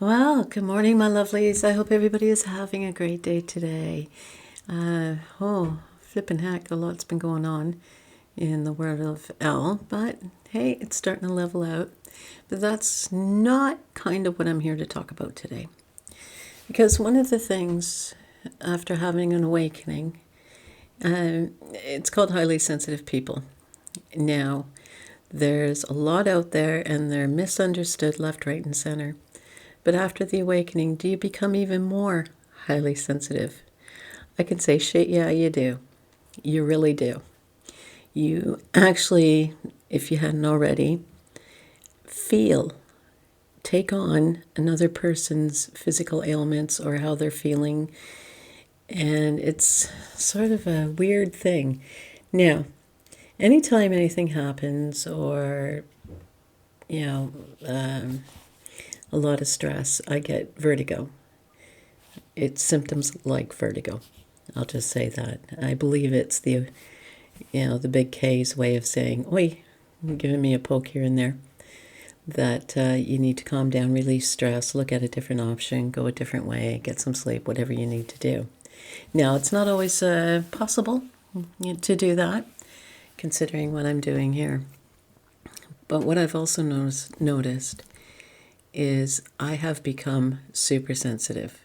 Well, good morning, my lovelies. I hope everybody is having a great day today. Flippin' heck, a lot's been going on in the world of L, but hey, it's starting to level out. But that's not kind of what I'm here to talk about today. Because one of the things after having an awakening, it's called highly sensitive people. Now, there's a lot out there and they're misunderstood left, right, and center. But after the awakening, do you become even more highly sensitive? I can say, shit, yeah, you do. You really do. You actually, if you hadn't already, take on another person's physical ailments or how they're feeling. And it's sort of a weird thing. Now, anytime anything happens or, you know, a lot of stress, I get vertigo. It's symptoms like vertigo. I'll just say that. I believe it's the big K's way of saying, oi, giving me a poke here and there, that you need to calm down, release stress, look at a different option, go a different way, get some sleep, whatever you need to do. Now, it's not always possible to do that, considering what I'm doing here. But what I've also noticed is I have become super sensitive.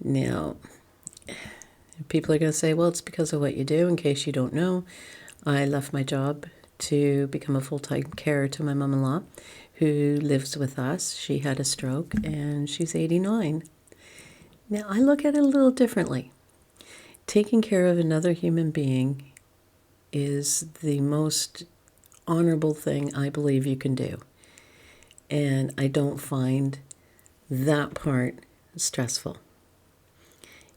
Now, people are going to say, well, it's because of what you do. In case you don't know, I left my job to become a full-time carer to my mom-in-law, who lives with us. She had a stroke, and she's 89. Now, I look at it a little differently. Taking care of another human being is the most honorable thing I believe you can do. And I don't find that part stressful.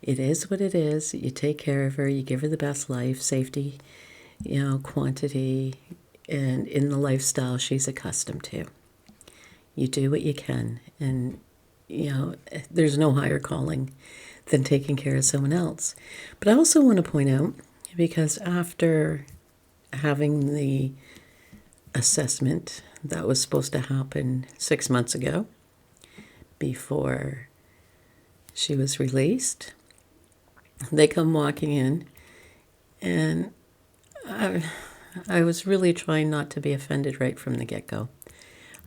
It is what it is. You take care of her. You give her the best life, safety, quantity, and in the lifestyle she's accustomed to. You do what you can. And, there's no higher calling than taking care of someone else. But I also want to point out, because after having the assessment that was supposed to happen 6 months ago, before she was released, they come walking in, and I was really trying not to be offended right from the get-go.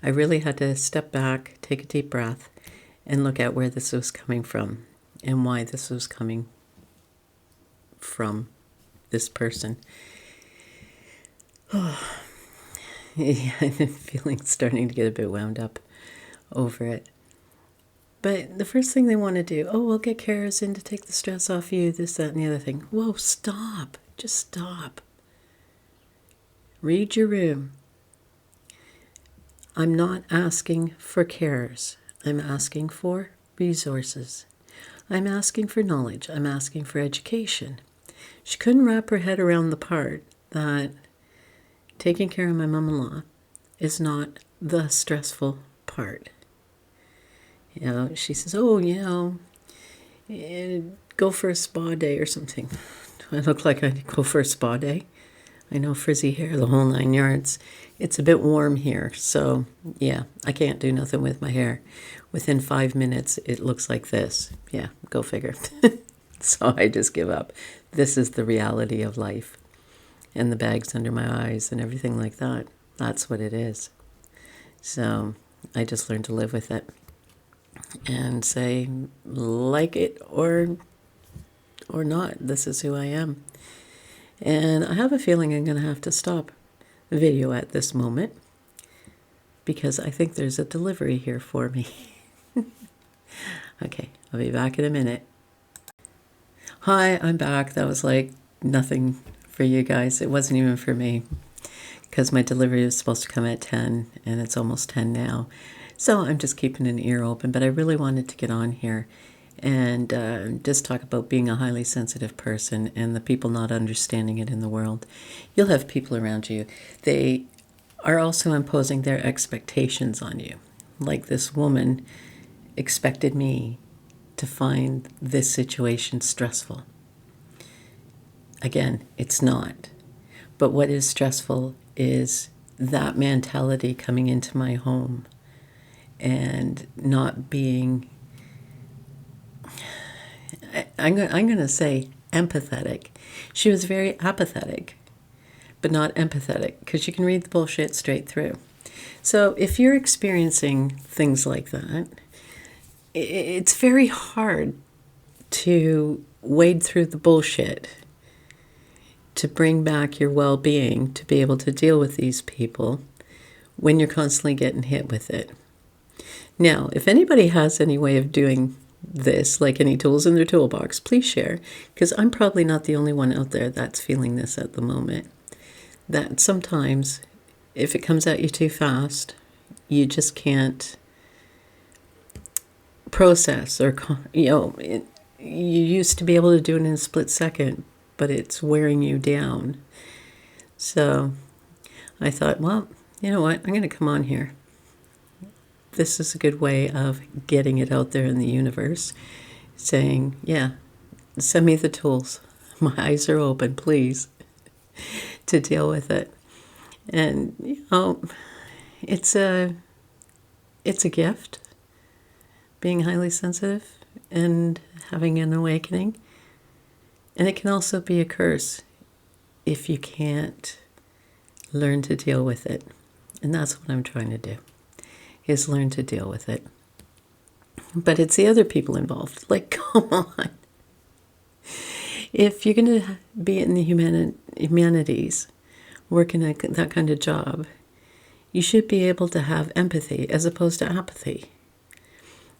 I really had to step back, take a deep breath, and look at where this was coming from and why this was coming from this person. Oh, yeah, I'm feeling starting to get a bit wound up over it. But the first thing they want to do, we'll get carers in to take the stress off you, this, that, and the other thing. Whoa, stop. Just stop. Read your room. I'm not asking for carers. I'm asking for resources. I'm asking for knowledge. I'm asking for education. She couldn't wrap her head around the part that taking care of my mom-in-law is not the stressful part. She says, go for a spa day or something. Do I look like I go for a spa day? I know, frizzy hair, the whole 9 yards. It's a bit warm here, so yeah, I can't do nothing with my hair. Within 5 minutes, it looks like this. Yeah, go figure. So I just give up. This is the reality of life. And the bags under my eyes and everything like that. That's what it is. So I just learned to live with it. And say, like it or not, this is who I am. And I have a feeling I'm going to have to stop the video at this moment, because I think there's a delivery here for me. Okay, I'll be back in a minute. Hi, I'm back. That was like nothing for you guys. It wasn't even for me, because my delivery was supposed to come at 10 and it's almost 10 now. So I'm just keeping an ear open, but I really wanted to get on here and just talk about being a highly sensitive person and the people not understanding it in the world. You'll have people around you. They are also imposing their expectations on you. Like this woman expected me to find this situation stressful. Again, it's not. But what is stressful is that mentality coming into my home and not being, I'm going to say empathetic. She was very apathetic, but not empathetic, because you can read the bullshit straight through. So if you're experiencing things like that, it's very hard to wade through the bullshit to bring back your well-being, to be able to deal with these people when you're constantly getting hit with it. Now, if anybody has any way of doing this, like any tools in their toolbox, please share, because I'm probably not the only one out there that's feeling this at the moment. That sometimes, if it comes at you too fast, you just can't process, or, you used to be able to do it in a split second, but it's wearing you down. So I thought, well, you know what? I'm going to come on here. This is a good way of getting it out there in the universe, saying, yeah, send me the tools. My eyes are open, please, to deal with it. And, it's a gift, being highly sensitive and having an awakening. And it can also be a curse if you can't learn to deal with it. And that's what I'm trying to do, is learn to deal with it. But it's the other people involved. Like, come on. If you're going to be in the humanities, working that kind of job, you should be able to have empathy as opposed to apathy.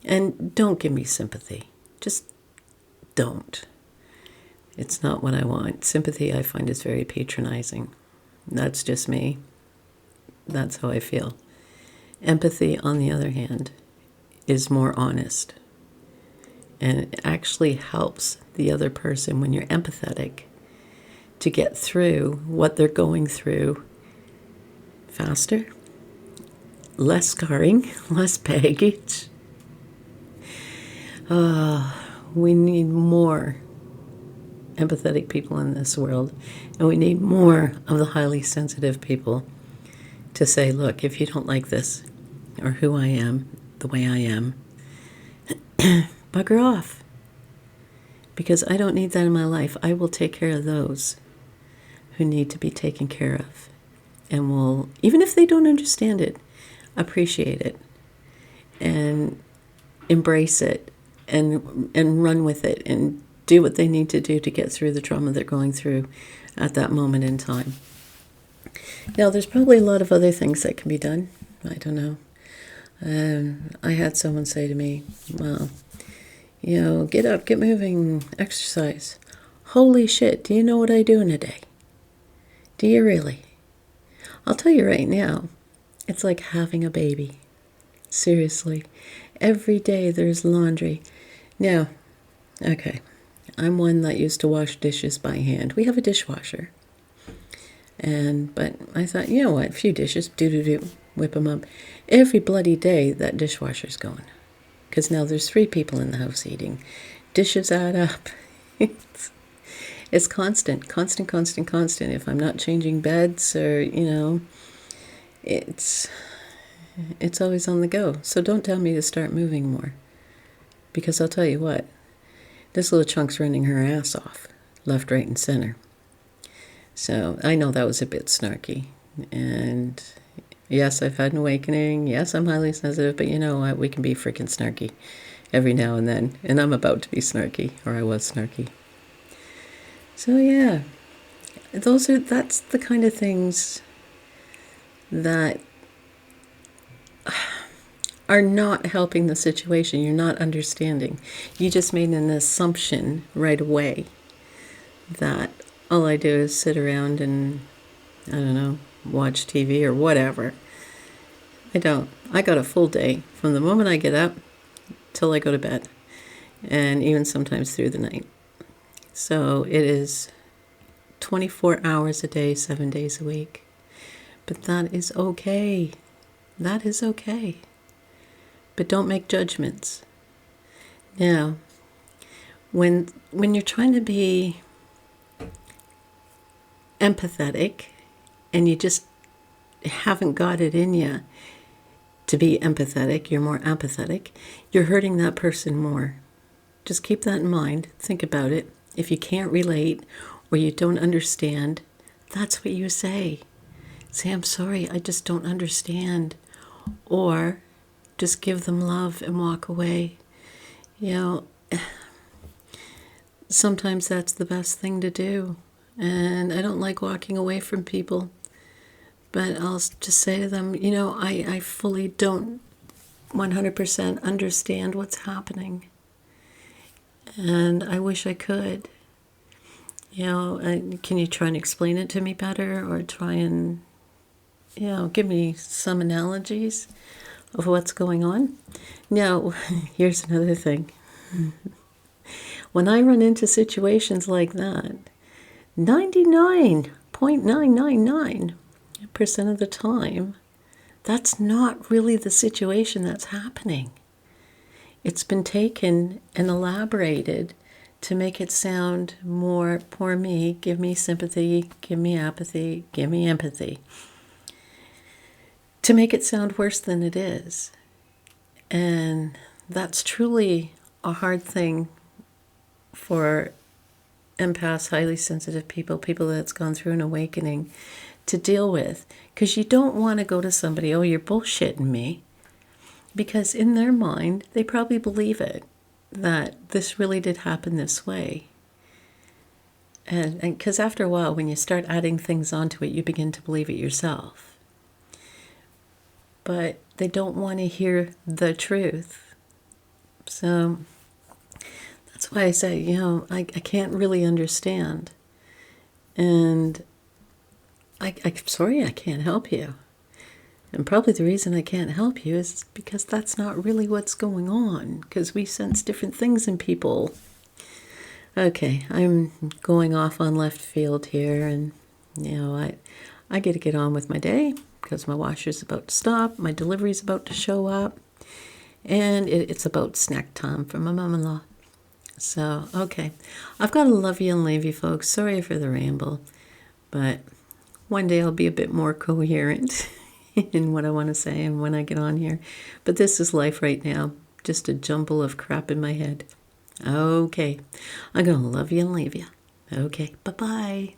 And don't give me sympathy. Just don't. It's not what I want. Sympathy, I find, is very patronizing. That's just me. That's how I feel. Empathy, on the other hand, is more honest. And it actually helps the other person, when you're empathetic, to get through what they're going through faster, less scarring, less baggage. We need more empathetic people in this world, and we need more of the highly sensitive people to say, look, if you don't like this or who I am, the way I am, bugger off, because I don't need that in my life. I will take care of those who need to be taken care of, and will, even if they don't understand it, appreciate it and embrace it and run with it and do what they need to do to get through the trauma they're going through at that moment in time. Now, there's probably a lot of other things that can be done. I don't know. I had someone say to me, well, get up, get moving, exercise. Holy shit, do you know what I do in a day? Do you really? I'll tell you right now, it's like having a baby. Seriously. Every day there's laundry. Now, okay, I'm one that used to wash dishes by hand. We have a dishwasher. But I thought, you know what, a few dishes, whip them up. Every bloody day that dishwasher's going. Because now there's 3 people in the house eating. Dishes add up. It's constant. If I'm not changing beds or, it's always on the go. So don't tell me to start moving more. Because I'll tell you what, this little chunk's running her ass off, left, right, and center. So I know that was a bit snarky. And yes, I've had an awakening. Yes, I'm highly sensitive, but you know what? We can be freaking snarky every now and then. And I'm about to be snarky, or I was snarky. So yeah, that's the kind of things that are not helping the situation. You're not understanding. You just made an assumption right away that all I do is sit around and, I don't know, watch TV or whatever. I don't. I got a full day from the moment I get up till I go to bed, and even sometimes through the night. So it is 24 hours a day, 7 days a week. But that is okay. That is okay. But don't make judgments. Now, when you're trying to be empathetic and you just haven't got it in you, to be empathetic, you're more apathetic, you're hurting that person more. Just keep that in mind. Think about it. If you can't relate or you don't understand, that's what you say. Say, I'm sorry, I just don't understand. Or just give them love and walk away. You know, sometimes that's the best thing to do. And I don't like walking away from people. But I'll just say to them, I fully don't 100% understand what's happening. And I wish I could. Can you try and explain it to me better, or try and, give me some analogies of what's going on? Now, here's another thing. When I run into situations like that, 99.999% of the time, that's not really the situation that's happening. It's been taken and elaborated to make it sound more, poor me, give me sympathy, give me apathy, give me empathy. To make it sound worse than it is. And that's truly a hard thing for empaths, highly sensitive people that's gone through an awakening to deal with. Because you don't want to go to somebody, oh, you're bullshitting me. Because in their mind, they probably believe it, that this really did happen this way. And because after a while, when you start adding things onto it, you begin to believe it yourself. But they don't want to hear the truth. So that's why I say, I can't really understand. And I'm sorry I can't help you. And probably the reason I can't help you is because that's not really what's going on, because we sense different things in people. Okay, I'm going off on left field here, and, I get to get on with my day because my washer's about to stop, my delivery's about to show up, and it's about snack time for my mom-in-law. So, okay, I've got to love you and leave you, folks. Sorry for the ramble, but one day I'll be a bit more coherent in what I want to say and when I get on here. But this is life right now, just a jumble of crap in my head. Okay, I'm going to love you and leave you. Okay, bye-bye.